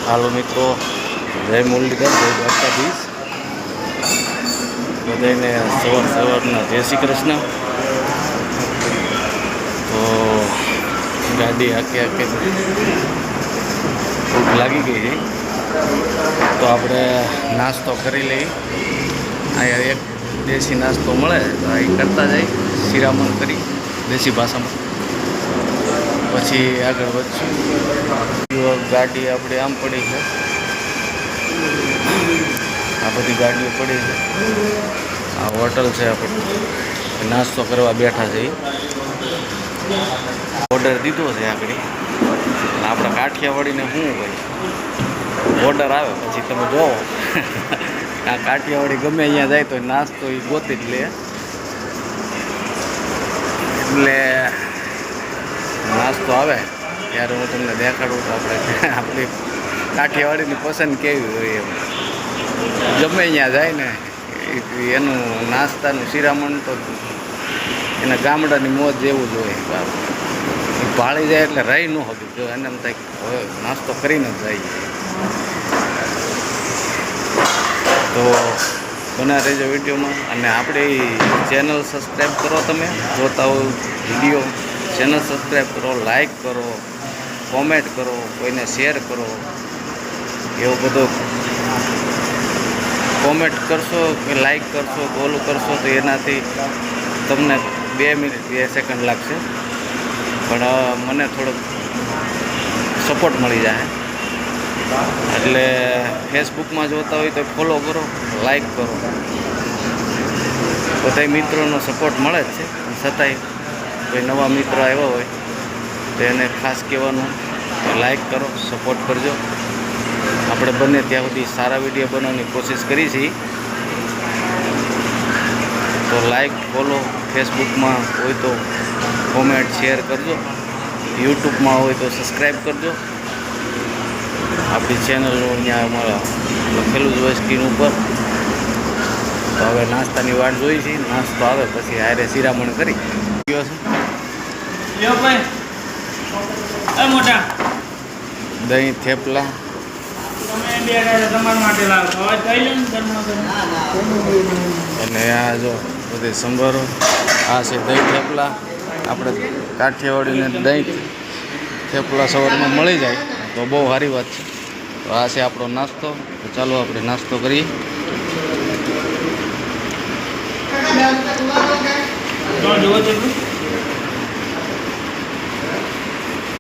હાલો મિત્રો, જય મુરલીધર, જય દ્વારકાધીશ. બધાને સવારના જય શ્રી કૃષ્ણ. તો ગાડી આકે ભૂખ લાગી ગઈ છે, તો આપણે નાસ્તો કરી લઈએ. અહીંયા એક દેશી નાસ્તો મળે તો એ કરતા જાય, શિરામણ કરી દેશી ભાષામાં, પછી આગળ વધશું. ગાડી આપણે આમ પડી છે, આ બધી ગાડીઓ પડી છે. આ હોટલ છે, આપણે નાસ્તો કરવા બેઠા છે. ઓર્ડર દીધો છે આગળ. આપણા કાઠિયાવાડીને શું ભાઈ ઓર્ડર આવે પછી તમે જોવો. આ કાઠિયાવાડી ગમે અહીંયા જાય તો નાસ્તો એ ગોતી જ લે. એટલે નાસ્તો આવે ત્યારે હું તમને દેખાડું તો આપણી કાઠિયાવાડીની પસંદ કેવી હોય એમ. ગમે અહીંયા જાય ને એનું નાસ્તાનું શિરામણ તો એના ગામડાની મોજ જેવું જ હોય. ભાળી જાય એટલે રહી ન હતું, જો એને એમ થાય હવે નાસ્તો કરીને જ જાય. તો બના રહેજો વિડીયોમાં, અને આપણે ચેનલ સબસ્ક્રાઈબ કરો. તમે જોતા હો વિડીયો, ચેનલ સબસ્ક્રાઈબ કરો, લાઈક કરો, કોમેન્ટ કરો, કોઈને શેર કરો. એવું બધું કોમેન્ટ કરશો કે લાઈક કરશો કે ઓલું કરશો તો એનાથી તમને 2 મિનિટ 2 સેકન્ડ લાગશે, પણ મને થોડોક સપોર્ટ મળી જાય. એટલે ફેસબુકમાં જોતા હોય તો ફોલો કરો, લાઈક કરો. બધા મિત્રોનો સપોર્ટ મળે જ છે, છતાંય કોઈ નવા મિત્ર આવ્યા હોય તો એને ખાસ કહેવાનું લાઈક કરો, સપોર્ટ કરજો. આપણે બને ત્યાં સુધી સારા વિડીયો બનાવવાની કોશિશ કરી છીએ. તો લાઈક, ફોલો, ફેસબુકમાં હોય તો કોમેન્ટ, શેર કરજો. યુટ્યુબમાં હોય તો સબસ્ક્રાઈબ કરજો. આપણી ચેનલનું અહીંયા અમારા લખેલું જ હોય સ્ક્રીન ઉપર. તો હવે નાસ્તાની વાટ જોઈ છે, નાસ્તો આવે પછી હારે શિરામણ કરી દહીં, થેપલા. અને આ જો બધી સંભારો. આ છે દહીં થેપલા. આપણે કાઠિયાવાડીને દહીં થેપલા સવારમાં મળી જાય તો બહુ સારી વાત છે. તો આ છે આપણો નાસ્તો. તો ચાલો આપણે નાસ્તો કરીએ. જોવો